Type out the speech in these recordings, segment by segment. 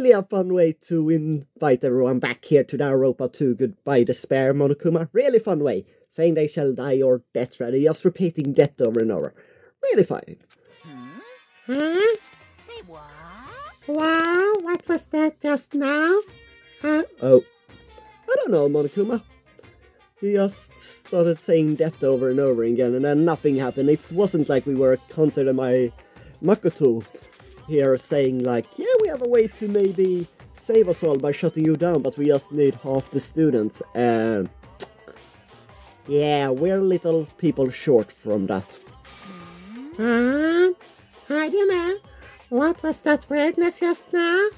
really a fun way to invite everyone back here to Danganronpa to goodbye despair, Monokuma. Really fun way. Saying they shall die or death rather, just repeating death over and over. Really fun. Huh? Say what? Wow, what was that just now? Huh? Oh. I don't know, Monokuma. You just started saying death over and over again and then nothing happened. It wasn't like we were counted in my Makoto here saying like, yeah, we have a way to maybe save us all by shutting you down, but we just need half the students. And yeah, we're little people short from that. Hajime, what was that weirdness just now?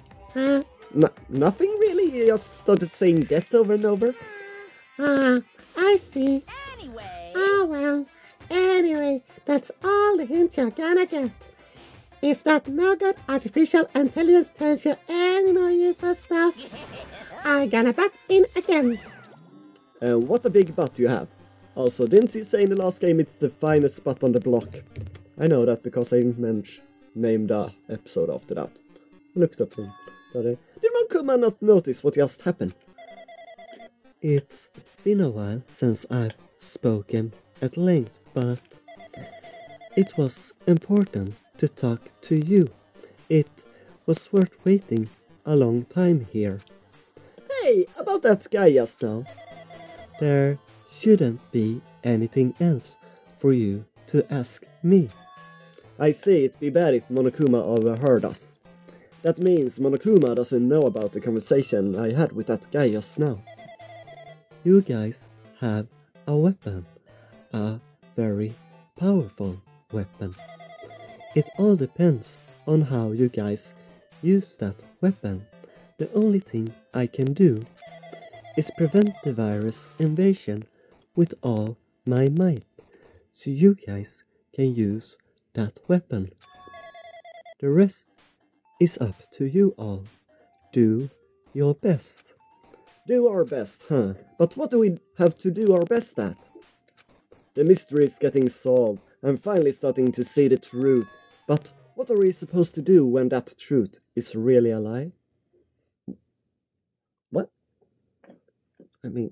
Nothing really, you just started saying death over and over. I see. Anyway. Oh well, anyway, that's all the hints you're gonna get. If that no good artificial intelligence tells you any more useful stuff, I'm gonna butt in again. And what a big butt you have. Also, didn't you say in the last game it's the finest butt on the block? I know that because I named the episode after that. Looked up them. Did Monokuma not notice what just happened? It's been a while since I've spoken at length, but it was important to talk to you. It was worth waiting a long time here. Hey, about that guy just now. There shouldn't be anything else for you to ask me. I see, it'd be bad if Monokuma overheard us. That means Monokuma doesn't know about the conversation I had with that guy just now. You guys have a weapon. A very powerful weapon. It all depends on how you guys use that weapon. The only thing I can do is prevent the virus invasion with all my might, so you guys can use that weapon. The rest is up to you all. Do your best. Do our best, huh? But what do we have to do our best at? The mystery is getting solved. I'm finally starting to see the truth. But what are we supposed to do when that truth is really a lie? What? I mean,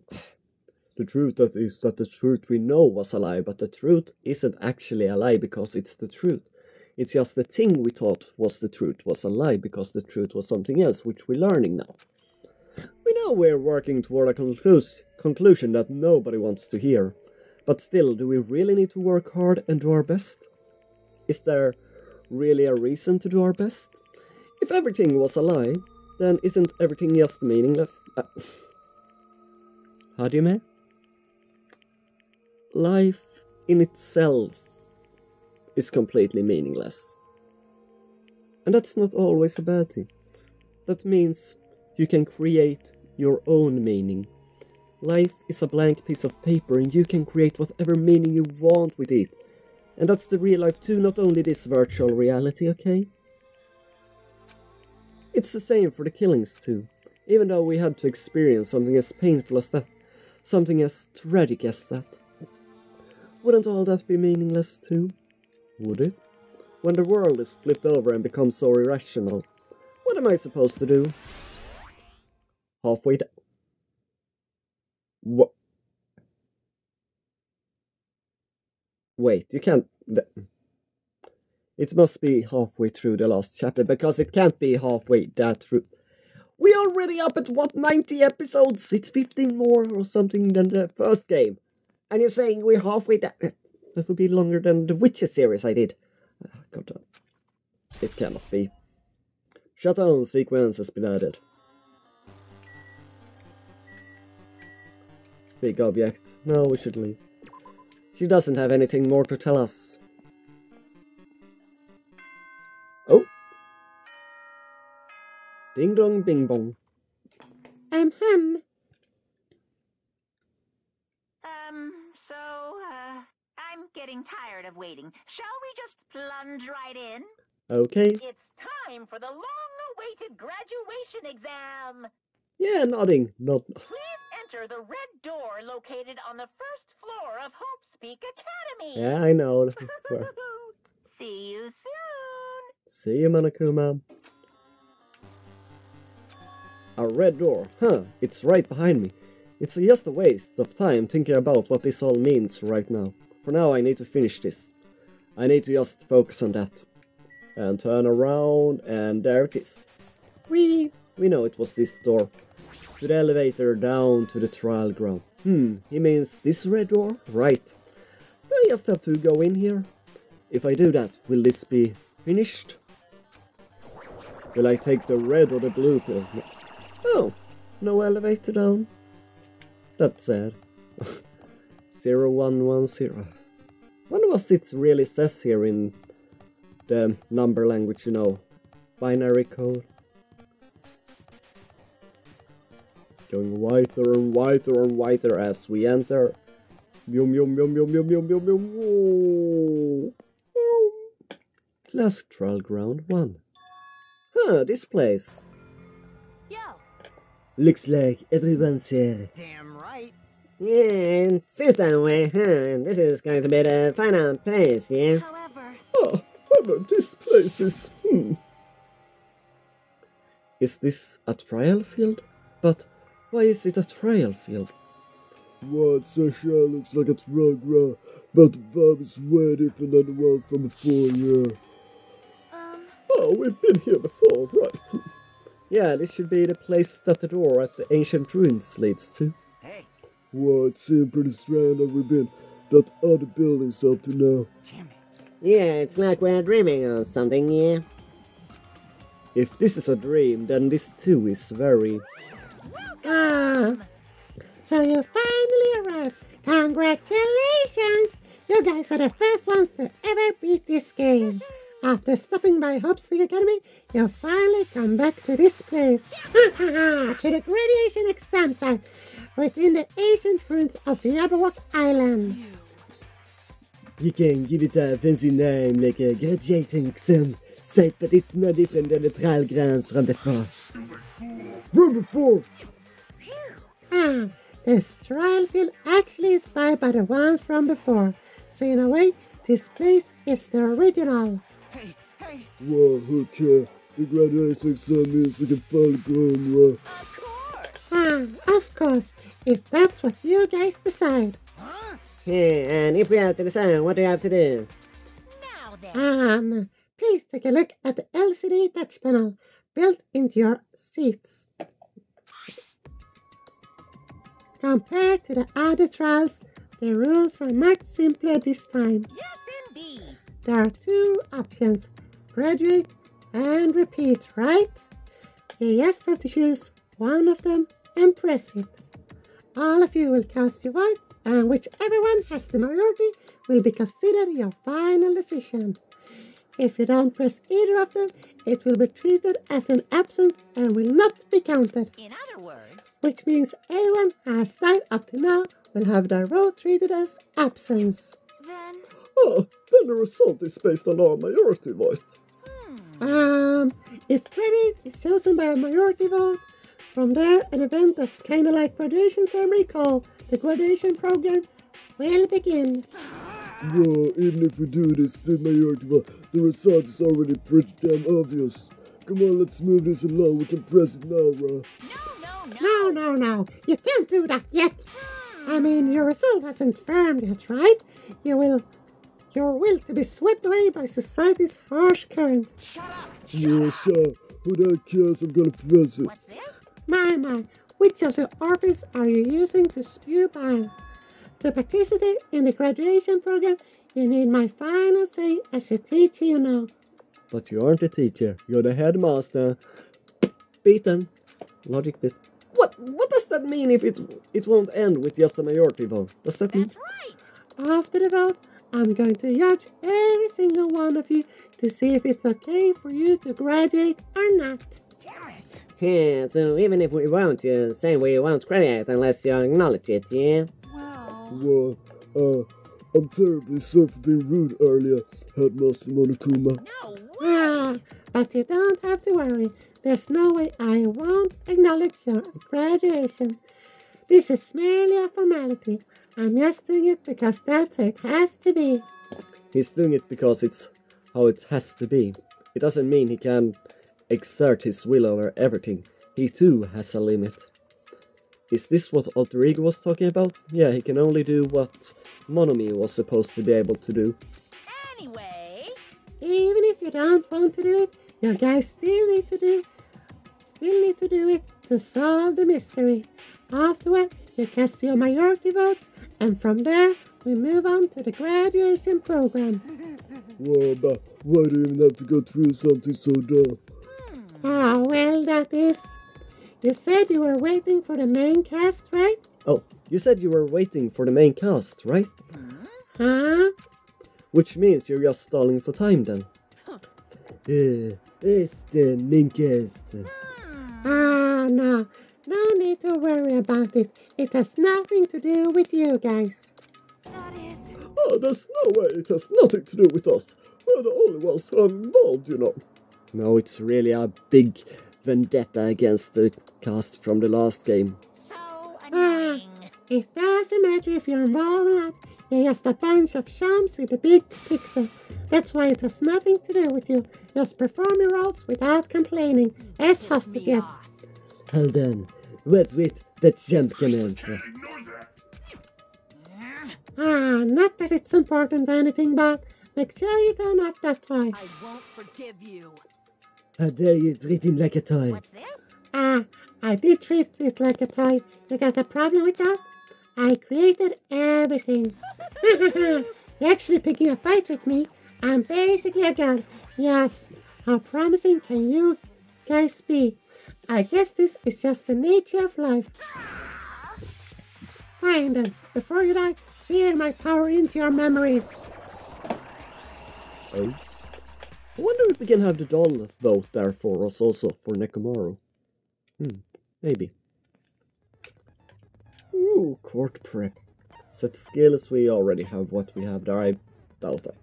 the truth is that the truth we know was a lie, but the truth isn't actually a lie because it's the truth. It's just the thing we thought was the truth was a lie because the truth was something else, which we're learning now. We know we're working toward a conclusion that nobody wants to hear. But still, do we really need to work hard and do our best? Is there really a reason to do our best? If everything was a lie, then isn't everything just meaningless? Hajime? Life in itself is completely meaningless. And that's not always a bad thing. That means you can create your own meaning. Life is a blank piece of paper and you can create whatever meaning you want with it. And that's the real life too, not only this virtual reality, okay? It's the same for the killings too. Even though we had to experience something as painful as that, something as tragic as that. Wouldn't all that be meaningless too? Would it? When the world is flipped over and becomes so irrational, what am I supposed to do? Halfway down. What? Wait, you can't... It must be halfway through the last chapter, because it can't be halfway that through. We already up at, what, 90 episodes? It's 15 more or something than the first game. And you're saying we're halfway down? That would be longer than the Witcher series I did. God damn. It cannot be. Shutdown sequence has been added. Big object. No, we should leave. She doesn't have anything more to tell us. Oh. Ding dong bing bong. I'm getting tired of waiting. Shall we just plunge right in? Okay. It's time for the long-awaited graduation exam. Yeah, nodding. Please enter the red door located on the first floor of Hope's Peak Academy. Yeah, I know. See you soon. See you, Monokuma. A red door. Huh, it's right behind me. It's just a waste of time thinking about what this all means right now. For now I need to finish this. I need to just focus on that. And turn around, and there it is. We know it was this door. To the elevator down to the trial ground. He means this red door? Right. I just have to go in here. If I do that, will this be finished? Will I take the red or the blue pill? Oh, no elevator down. That's sad. 0110. Wonder what it really says here in the number language, you know. Binary code. Going whiter and whiter and whiter as we enter. Yum yum yum yum yum yum yum yum. Classic Trial Ground 1. Huh, this place. Yo. Looks like everyone's here. Damn right. Yeah, it seems that way, huh? This is going to be the final place, yeah? However... Oh, but this place is... Is this a trial field? But why is it a trial field? What Sasha looks like a trial ground, but the vibe is way different than the one from before, yeah. Oh, we've been here before, right? Yeah, this should be the place that the door at the ancient ruins leads to. Hey. Well, it seemed pretty strange that we've been that other buildings up to now. Damn it. Yeah, it's like we're dreaming or something, yeah? If this is a dream, then this too is very... Ah, so you finally arrived. Congratulations! You guys are the first ones to ever beat this game. After stopping by Hopspeak Academy, you finally come back to this place. To the graduation exam site within the ancient ruins of Jabberwock Island. You can give it a fancy name like a graduation exam site, but it's no different than the trial grounds from before. From before! This trial field actually is inspired by the ones from before. So in a way, this place is the original. Hey. Well, okay. The graduation exam means we can finally go home, Of course, if that's what you guys decide. Yeah, and if we have to decide, what do you have to do? Now then. Please take a look at the LCD touch panel built into your seats. Compared to the other trials, the rules are much simpler this time. Yes, indeed. There are two options, graduate and repeat, right? You just have to choose one of them and press it. All of you will cast your vote, and whichever one has the majority will be considered your final decision. If you don't press either of them, it will be treated as an absence and will not be counted. In other words, Which means everyone who has died up to now will have their vote treated as absence. then... Oh, then the result is based on our majority vote. If graduate is chosen by a majority vote, from there an event that's kinda like graduation ceremony called the graduation program will begin. Well, even if we do this, the majority vote, the result is already pretty damn obvious. Come on, let's move this along. We can press it now, right? No. You can't do that yet. I mean, your result hasn't firmed yet, right? Your will to be swept away by society's harsh current. Yeah, sure. Who the cares? I'm gonna press it. What's this? My, which of the orifices are you using to spew bile? To participate in the graduation program, you need my final say as your teacher, you know. But you aren't a teacher, you're the headmaster. Beaten. Logic bit. What does that mean if it won't end with just a majority vote? Does that mean? That's right. After the vote, I'm going to judge every single one of you to see if it's okay for you to graduate or not. Damn it. Yeah, so even if we won't, you say we won't graduate unless you acknowledge it, yeah? Well... Well, I'm terribly sorry for being rude earlier, Headmaster Monokuma. No way. But you don't have to worry. There's no way I won't acknowledge your graduation. This is merely a formality. I'm just doing it because that's how it has to be. He's doing it because it's how it has to be. It doesn't mean he can exert his will over everything. he too has a limit. Is this what Alter Ego was talking about? Yeah, he can only do what Monokuma was supposed to be able to do. Anyway, Even if you don't want to do it, you guys still need to do it to solve the mystery. Afterward, you cast your majority votes, and from there, we move on to the graduation program. Whoa, but why do you even have to go through something so dumb? Ah, well, that is. You said you were waiting for the main cast, right? Oh, you said you were waiting for the main cast, right? Huh? Which means you're just stalling for time then. It's the main cast. Ah, no. No need to worry about it. It has nothing to do with you guys. Oh, there's no way it has nothing to do with us. We're the only ones who are involved, you know. No, it's really a big vendetta against the cast from the last game. so Ah, annoying. it doesn't matter if you're involved or not. You're just a bunch of chumps in the big picture. That's why it has nothing to do with you. Just perform your roles without complaining, as hostages. Hold on. What's with that jump command? Ah, not that it's important or anything, but make sure you turn off that toy. I won't forgive you. How dare you treat him like a toy? What's this? Ah, I did treat it like a toy. You got a problem with that? I created everything. You're actually picking a fight with me. I'm basically a god. Yes, how promising can you guys be? I guess this is just the nature of life. Fine then, before you die, sear my power into your memories. Oh. I wonder if we can have the doll vote there for us also for Nekomaru. Maybe. Ooh, court prep. Set skills, we already have what we have there, I doubt that.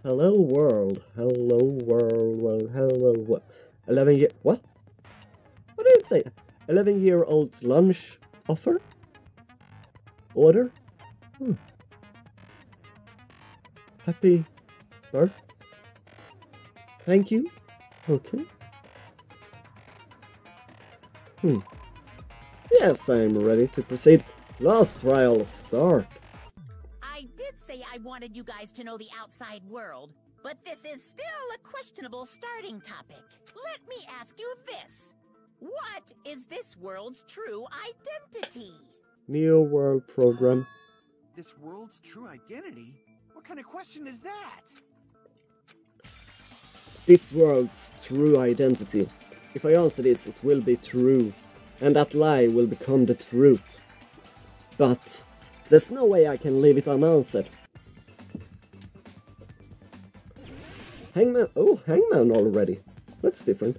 Hello world, hello world, hello world. 11 year, what? What did it say? 11-year-old lunch offer? Order? Happy birth? Thank you. Okay. Yes, I'm ready to proceed. Last trial start. I did say I wanted you guys to know the outside world, but this is still a questionable starting topic. Let me ask you this. What is this world's true identity? Neo World program. This world's true identity? What kind of question is that? This world's true identity. If I answer this, it will be true. And that lie will become the truth. But there's no way I can leave it unanswered. Hangman. Oh, Hangman already. That's different.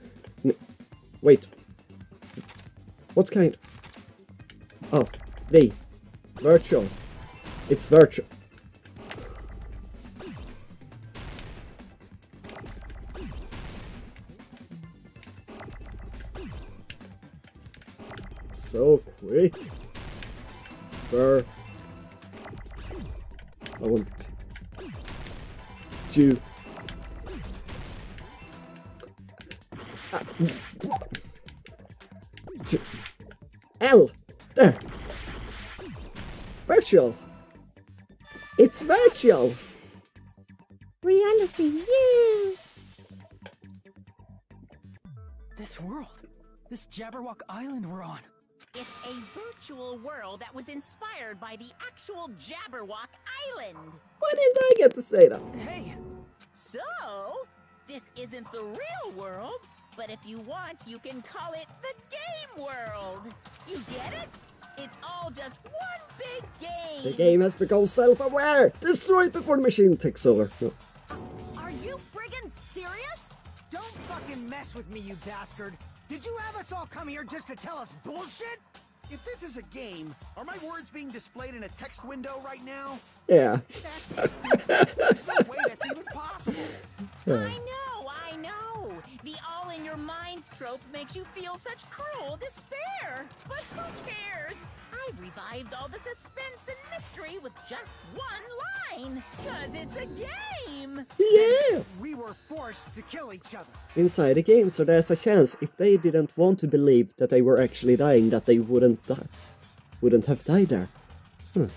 Wait. What kind? Oh, V. Virtual. It's virtual. So quick. I want to. L. There. Virtual. It's virtual. Reality, yeah! This world. This Jabberwock Island we're on. It's a virtual world that was inspired by the actual Jabberwock Island. Why didn't I get to say that? Hey, So, this isn't the real world, but if you want, you can call it the game world. You get it? It's all just one big game. The game has become self-aware. Destroy it before the machine takes over. No. Are you friggin' serious? Don't fucking mess with me, you bastard! Did you have us all come here just to tell us bullshit? If this is a game, are my words being displayed in a text window right now? Yeah. That's stupid. There's no way that's even possible. I know. The all-in-your-mind trope makes you feel such cruel despair. But who cares? I revived all the suspense and mystery with just one fine, 'cause it's a game! Yeah! We were forced to kill each other. Inside the game, so there's a chance if they didn't want to believe that they were actually dying, that they wouldn't have died there. 'Cause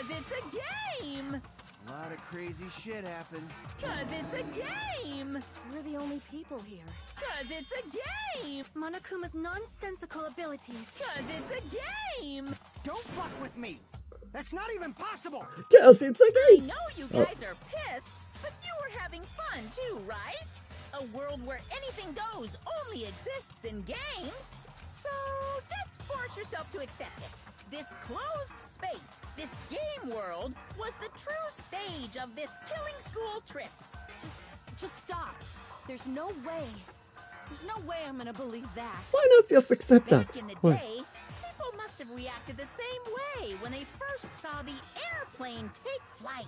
it's a game! A lot of crazy shit happened. 'Cause it's a game! We're the only people here. 'Cause it's a game! Monokuma's nonsensical abilities. 'Cause it's a game! Don't fuck with me. That's not even possible. Yes, it's a I game! know you guys are pissed, but you were having fun too, right? A world where anything goes only exists in games. So just force yourself to accept it. This closed space, this game world, was the true stage of this killing school trip. Just stop. There's no way. There's no way I'm gonna believe that. Why not just accept that? Back in the Why? day, people must have reacted the same way when they first saw the airplane take flight.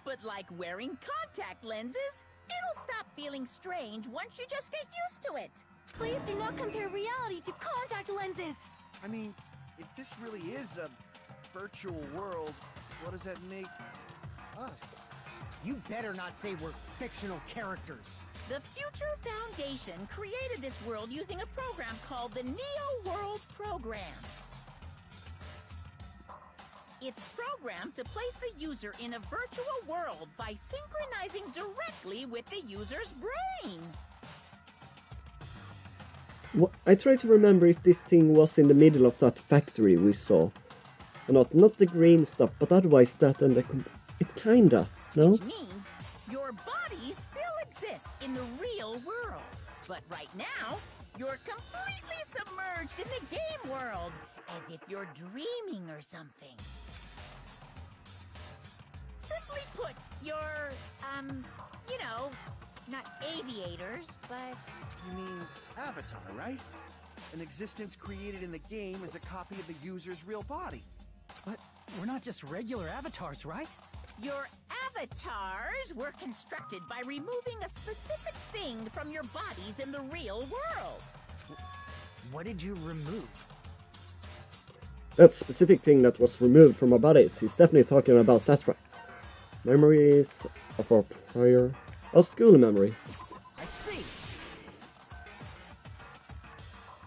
But like wearing contact lenses, it'll stop feeling strange once you just get used to it. Please do not compare reality to contact lenses. I mean, if this really is a virtual world, what does that make us? You better not say we're fictional characters. The Future Foundation created this world using a program called the Neo World Program. It's programmed to place the user in a virtual world by synchronizing directly with the user's brain. I try to remember if this thing was in the middle of that factory we saw. Or not the green stuff, but otherwise that and it kinda, no? Which means your body still exists in the real world. But right now, you're completely submerged in the game world, as if you're dreaming or something. Simply put, you're, you know, not aviators, but... You mean Avatar, right? An existence created in the game is a copy of the user's real body. But we're not just regular avatars, right? Your avatars were constructed by removing a specific thing from your bodies in the real world. What did you remove? That specific thing that was removed from our bodies, he's definitely talking about that, right? Memories of our school memory. I see.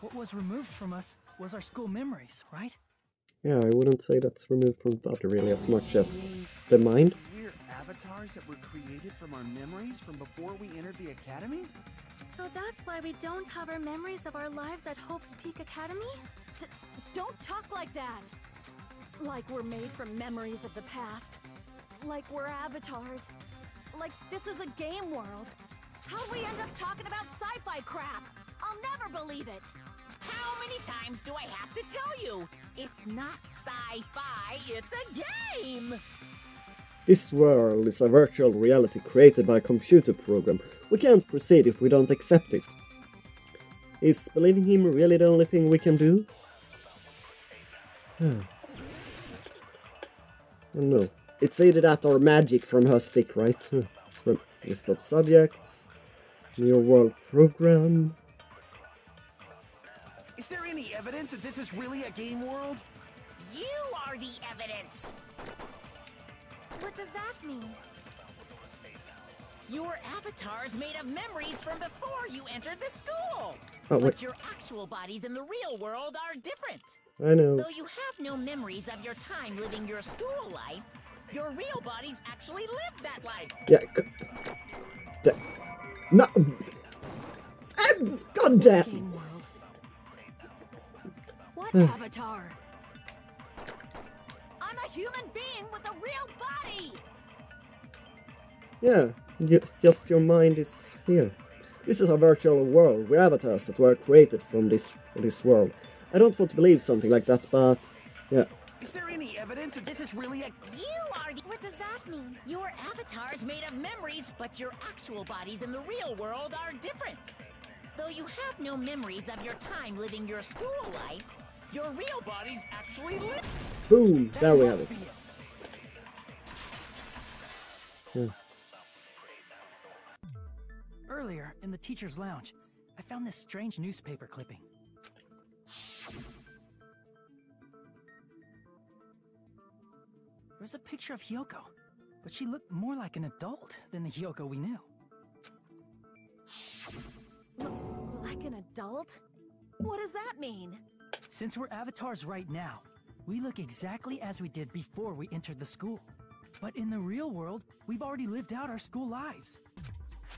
What was removed from us was our school memories, right? Yeah, I wouldn't say that's removed from the body really as much as the mind. We're avatars that were created from our memories from before we entered the academy? So that's why we don't have our memories of our lives at Hope's Peak Academy? Don't talk like that! Like we're made from memories of the past. Like we're avatars. Like this is a game world. How'd we end up talking about sci-fi crap? I'll never believe it! How many times do I have to tell you? It's not sci-fi, it's a game! This world is a virtual reality created by a computer program. We can't proceed if we don't accept it. Is believing him really the only thing we can do? I don't know. It's either that or magic from her stick, right? List of subjects. New world program. Is there any evidence that this is really a game world? You are the evidence! What does that mean? Your avatars made of memories from before you entered the school! Oh, But wait. your actual bodies in the real world are different. I know. Though you have no memories of your time living your school life, your real bodies actually lived that life. Yeah. No. God damn. Game world. What avatar? I'm a human being with a real body! Yeah, just your mind is here. This is a virtual world. We're avatars that were created from this world. I don't want to believe something like that, but yeah. Is there any evidence that this is really a... You are the... What does that mean? Your avatars made of memories, but your actual bodies in the real world are different. Though you have no memories of your time living your school life, your real bodies actually live. Boom! There we have it. Yeah. Earlier, in the teacher's lounge, I found this strange newspaper clipping. There's a picture of Hyoko. but she looked more like an adult than the Hyoko we knew. Like an adult? What does that mean? Since we're avatars right now, we look exactly as we did before we entered the school. But in the real world, we've already lived out our school lives.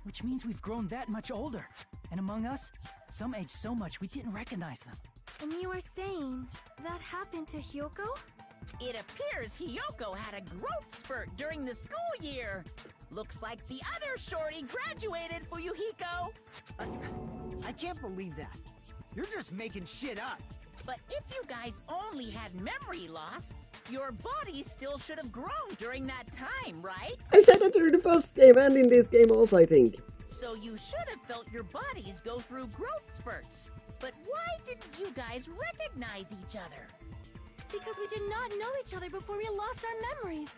Which means we've grown that much older. And among us, some aged so much we didn't recognize them. And you are saying that happened to Hyoko? It appears Hyoko had a growth spurt during the school year. Looks like the other shorty graduated for Yuhiko. I can't believe that. You're just making shit up. But if you guys only had memory loss, your body still should have grown during that time, right? I said that during the first game and in this game also, I think. So you should have felt your bodies go through growth spurts. But why didn't you guys recognize each other? Because we did not know each other before we lost our memories.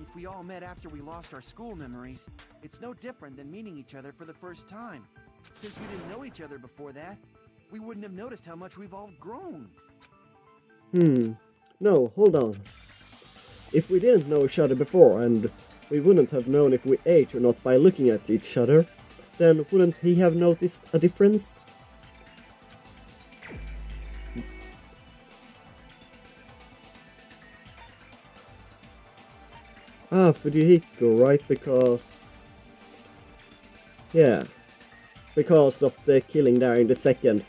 If we all met after we lost our school memories, it's no different than meeting each other for the first time. Since we didn't know each other before that, we wouldn't have noticed how much we've all grown. No, hold on. If we didn't know each other before, and we wouldn't have known if we ate or not by looking at each other, then wouldn't he have noticed a difference? Ah, for Yuhiko, right? Because... yeah. Because of the killing there in the second.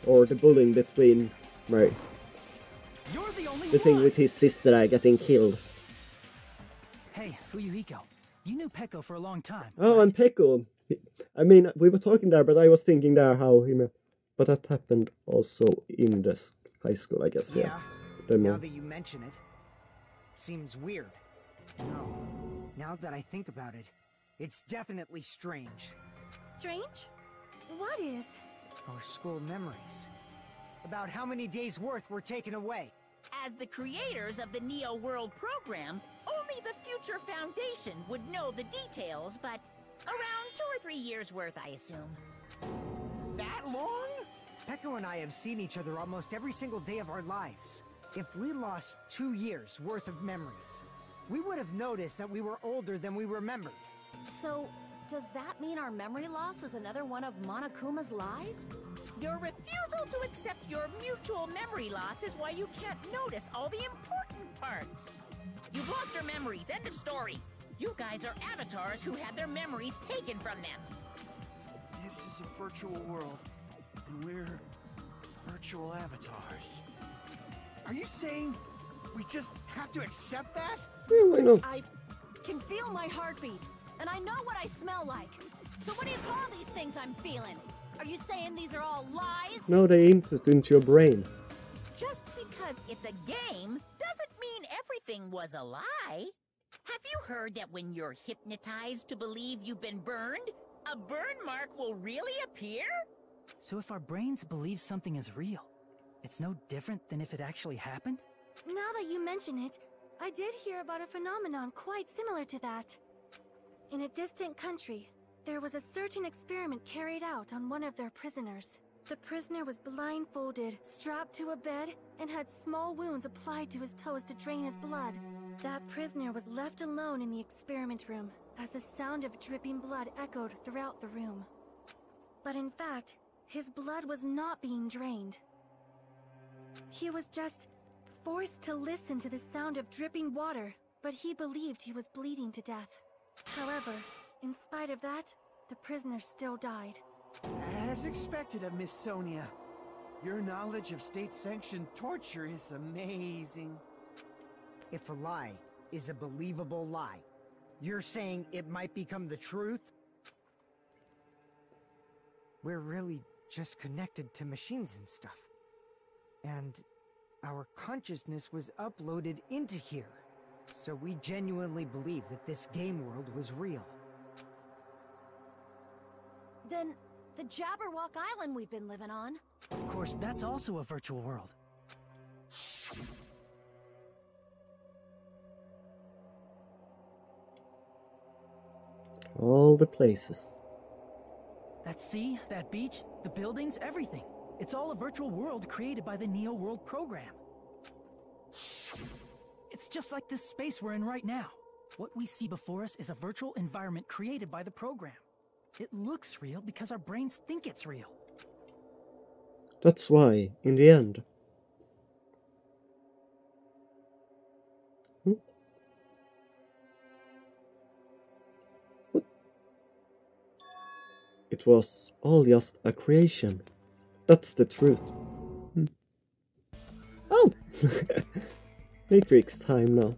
Or the bullying between... right. You're the only The thing one! with his sister there getting killed. Hey, Fuyuhiko, you knew Peko for a long time. Oh, and Peko. I mean, we were talking there, but I was thinking there how he met. But that happened also in the high school, I guess, yeah. Now that you mention it, seems weird. No, now that I think about it, it's definitely strange. Strange? What is? Our school memories. About how many days' worth were taken away. As the creators of the Neo World program, only the Future Foundation would know the details, but around 2 or 3 years worth, I assume. That long? Peko and I have seen each other almost every single day of our lives. If we lost 2 years worth of memories, we would have noticed that we were older than we remembered. So, does that mean our memory loss is another one of Monokuma's lies? Your refusal to accept your mutual memory loss is why you can't notice all the important parts. You've lost your memories, end of story. You guys are avatars who had their memories taken from them. This is a virtual world, and we're virtual avatars. Are you saying we just have to accept that? Yeah, why not? I can feel my heartbeat, and I know what I smell like. So what do you call these things I'm feeling? Are you saying these are all lies? No, they input into your brain. Just because it's a game doesn't mean everything was a lie. Have you heard that when you're hypnotized to believe you've been burned, a burn mark will really appear? So if our brains believe something is real, it's no different than if it actually happened? Now that you mention it, I did hear about a phenomenon quite similar to that. In a distant country, there was a certain experiment carried out on one of their prisoners. The prisoner was blindfolded, strapped to a bed, and had small wounds applied to his toes to drain his blood. That prisoner was left alone in the experiment room, as the sound of dripping blood echoed throughout the room. But in fact, his blood was not being drained. He was just forced to listen to the sound of dripping water, but he believed he was bleeding to death. However, in spite of that, the prisoner still died. As expected of Miss Sonia. Your knowledge of state-sanctioned torture is amazing. If a lie is a believable lie, you're saying it might become the truth? We're really just connected to machines and stuff. And our consciousness was uploaded into here. So we genuinely believe that this game world was real. Then, the Jabberwock Island we've been living on. Of course, that's also a virtual world. All the places. That sea, that beach, the buildings, everything. It's all a virtual world created by the Neo World program. It's just like this space we're in right now. What we see before us is a virtual environment created by the program. It looks real because our brains think it's real. That's why, in the end... What? It was all just a creation. That's the truth. Oh! Matrix time now.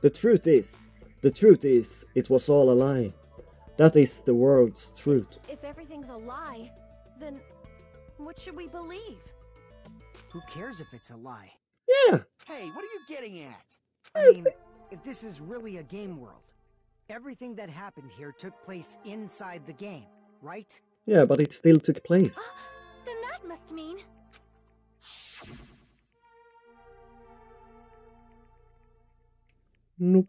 The truth is, it was all a lie. That is the world's truth. If everything's a lie, then what should we believe? Who cares if it's a lie? Yeah! Hey, what are you getting at? I mean, if this is really a game world, everything that happened here took place inside the game, right? Yeah, but it still took place. Then that must mean... Nope.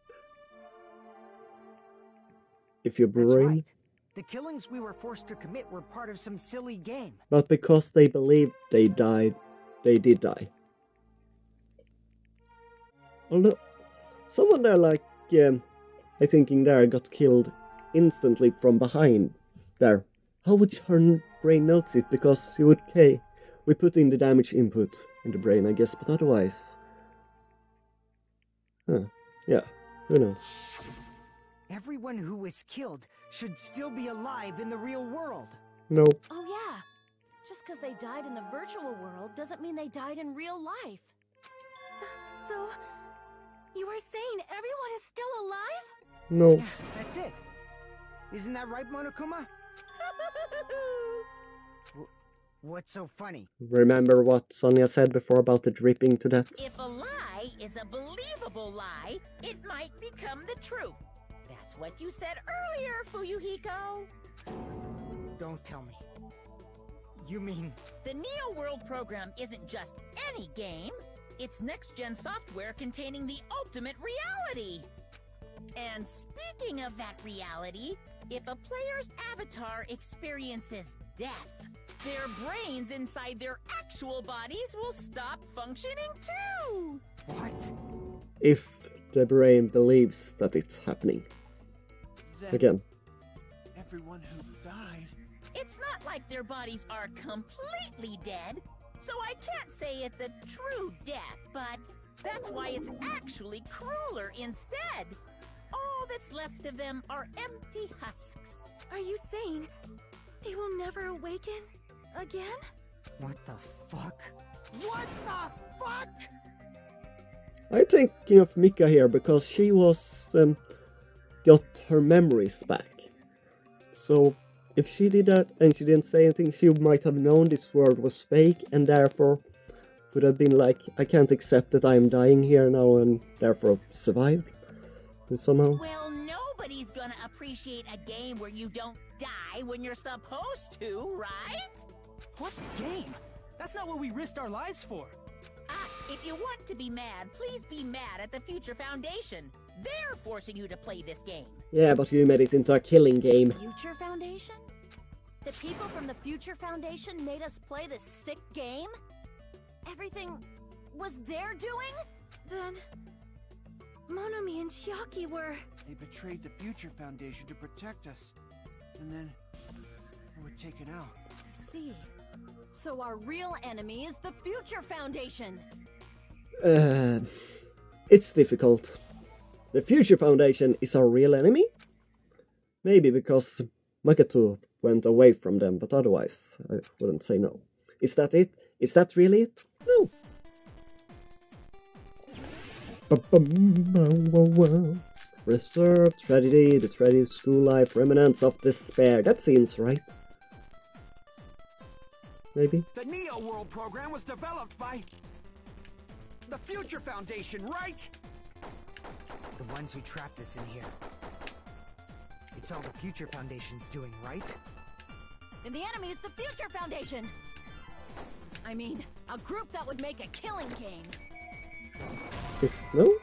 If your That's brain... right. The killings we were forced to commit were part of some silly game. But because they believed they died, they did die. Although, someone there I think in there got killed instantly from behind. There. How would her brain notice it? Because you would, we put in the damage input in the brain, I guess, but otherwise... Huh. Yeah, who knows? Everyone who was killed should still be alive in the real world. No. Oh yeah. Just because they died in the virtual world doesn't mean they died in real life. So you are saying everyone is still alive? No. That's it. Isn't that right, Monokuma? What's so funny? Remember what Sonia said before about the dripping to death? If a lie is a believable lie, it might become the truth. That's what you said earlier, Fuyuhiko. Don't tell me. You mean... The Neo World program isn't just any game. It's next-gen software containing the ultimate reality. And speaking of that reality, if a player's avatar experiences death, their brains inside their actual bodies will stop functioning too! What? If the brain believes that it's happening. Then Again. everyone who died... It's not like their bodies are completely dead, so I can't say it's a true death, but that's why it's actually crueler instead. All that's left of them are empty husks. Are you saying they will never awaken again? What the fuck? What the fuck? I'm thinking of Mika here because she was got her memories back. So if she did that and she didn't say anything, she might have known this world was fake and therefore would have been like, I can't accept that I'm dying here now and therefore survived. And somehow. Well, nobody's gonna appreciate a game where you don't die when you're supposed to, right? What game? That's not what we risked our lives for. If you want to be mad, please be mad at the Future Foundation. They're forcing you to play this game. Yeah, but you made it into a killing game. Future Foundation? The people from the Future Foundation made us play this sick game? Everything was their doing? Then Monomi and Chiaki were... They betrayed the Future Foundation to protect us. And then they were taken out. I see. So our real enemy is the Future Foundation. It's difficult. The Future Foundation is our real enemy? Maybe because Makoto went away from them, but otherwise I wouldn't say no. Is that it? Is that really it? No. Reserve, tragedy, the tragedy, school life, remnants of despair. That seems right. Maybe? The Neo World program was developed by... the Future Foundation, right? The ones who trapped us in here. It's all the Future Foundation's doing, right? And the enemy is the Future Foundation! I mean, a group that would make a killing game. No?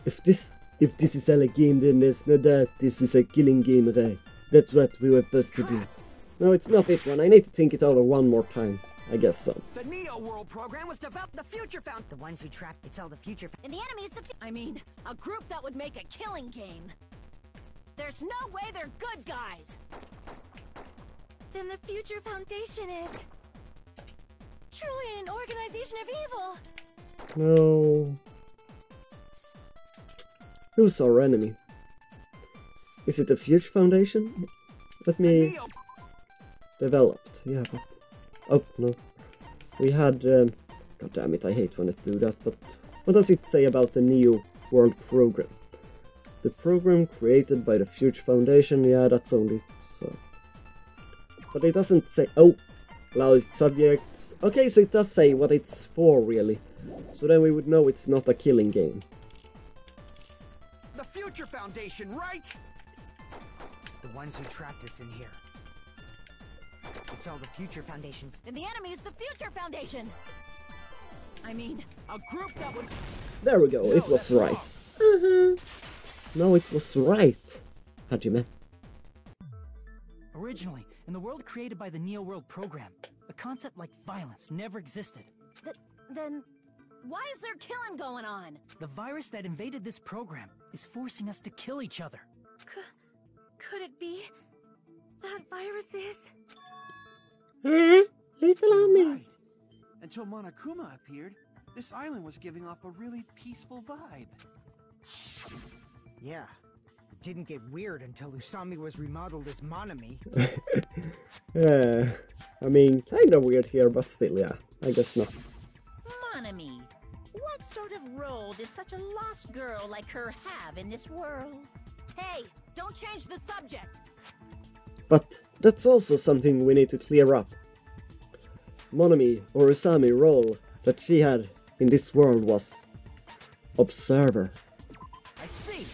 If this is a game, then there's no doubt this is a killing game, right? That's what we were first to do. No, it's not this one. I need to think it over one more time. I guess so. The Neo World program was developed. The future found the ones who trapped. It's all the future. And the enemy's I mean, a group that would make a killing game. There's no way they're good guys. Then the Future Foundation is truly an organization of evil. No. Who's our enemy? Is it the Future Foundation? Let me... Developed, yeah, but... Oh, no. We had... God damn it, I hate when it do that, but... What does it say about the Neo World program? The program created by the Future Foundation, yeah, that's only so. But it doesn't say... Oh! Allows subjects... Okay, so it does say what it's for, really. So then we would know it's not a killing game. The Future Foundation, right? The ones who trapped us in here. It's all the Future Foundations. And the enemy's the Future Foundation. I mean, a group that would... There we go, it was right. No, it was right. Hajime. Originally, in the world created by the Neo World program, a concept like violence never existed. Then, why is there killing going on? The virus that invaded this program is forcing us to kill each other. Could it be that virus is... Little on me. Right. Until Monokuma appeared, this island was giving off a really peaceful vibe. Yeah. It didn't get weird until Usami was remodeled as Monami. I mean, kinda weird here, but still, yeah. I guess not. Monami, what sort of role did such a lost girl like her have in this world? Hey, don't change the subject. But that's also something we need to clear up. Monami, or Usami, role that she had in this world was... Observer. I see.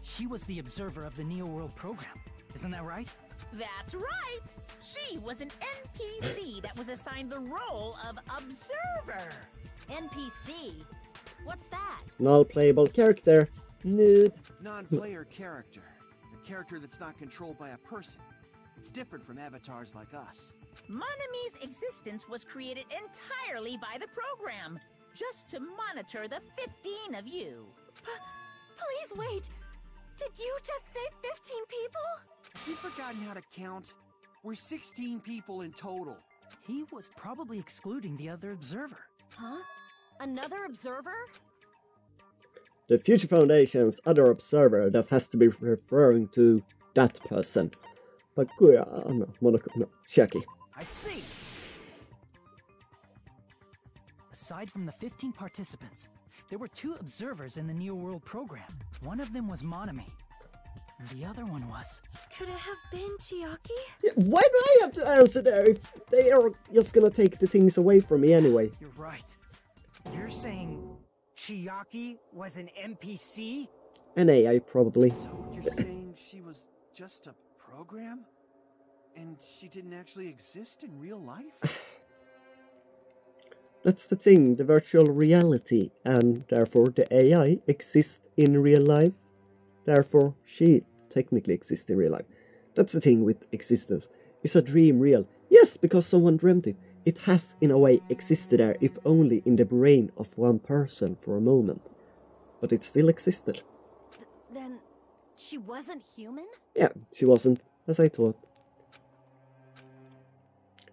She was the observer of the Neo World program. Isn't that right? That's right! She was an NPC that was assigned the role of Observer. NPC? What's that? Null-playable character. Noob. Non-player character. A character that's not controlled by a person. It's different from avatars like us. Monami's existence was created entirely by the program, just to monitor the 15 of you. Please wait! Did you just say 15 people? Have you forgotten how to count? We're 16 people in total. He was probably excluding the other observer. Huh? Another observer? The Future Foundation's other observer that has to be referring to that person. Bakuya, no, Monokuma, no, Shaki. I see! Aside from the 15 participants, there were 2 observers in the Neo World program. One of them was Monami. The other one was... Could it have been Chiaki? Yeah, why do I have to answer there if they are just gonna take the things away from me anyway? You're right. You're saying Chiaki was an NPC? An AI, probably. So you're saying she was just a program? And she didn't actually exist in real life? That's the thing, the virtual reality, and therefore the AI exists in real life. Therefore, she technically exists in real life. That's the thing with existence. Is a dream real? Yes, because someone dreamt it. It has, in a way, existed there, if only in the brain of one person for a moment. But it still existed. Then, she wasn't human? Yeah, she wasn't, as I thought.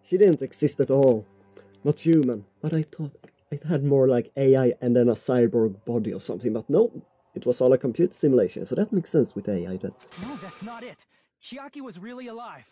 She didn't exist at all. Not human, but I thought it had more like AI and then a cyborg body or something, but no, it was all a computer simulation, so that makes sense with AI then. No, that's not it. Chiaki was really alive.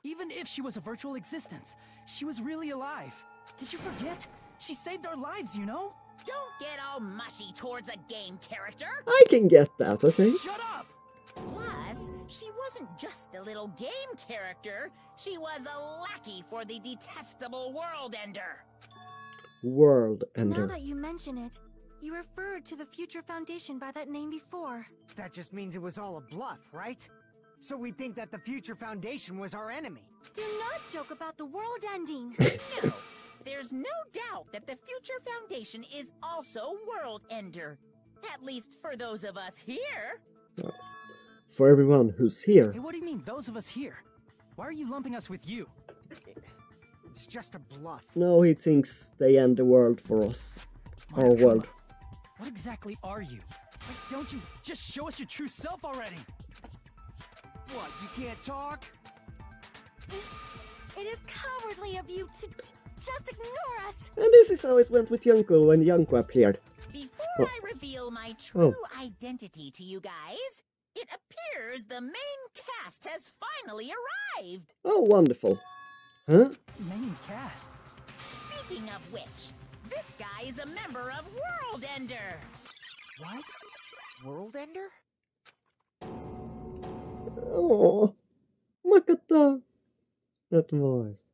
Even if she was a virtual existence, she was really alive. Did you forget? She saved our lives, you know? Don't get all mushy towards a game character! I can get that, okay? Shut up! Plus, she wasn't just a little game character, she was a lackey for the detestable World Ender. World Now Ender. that you mention it, you referred to the Future Foundation by that name before. That just means it was all a bluff, right? So we think that the Future Foundation was our enemy. Do not joke about the world ending. No, there's no doubt that the Future Foundation is also World Ender. At least for those of us here. For everyone who's here. Hey, what do you mean, those of us here? Why are you lumping us with you? It's just a bluff. No, he thinks they end the world for us. Our Monokuma, world. What exactly are you? Like, don't you just show us your true self already? What, you can't talk? It is cowardly of you to just ignore us. And this is how it went with Yonko when Yonko appeared. Before I reveal my true identity to you guys, it appears the main cast has finally arrived. Oh, wonderful. Huh? Main cast. Speaking of which, this guy is a member of World Ender. What? World Ender? Oh, look at that voice.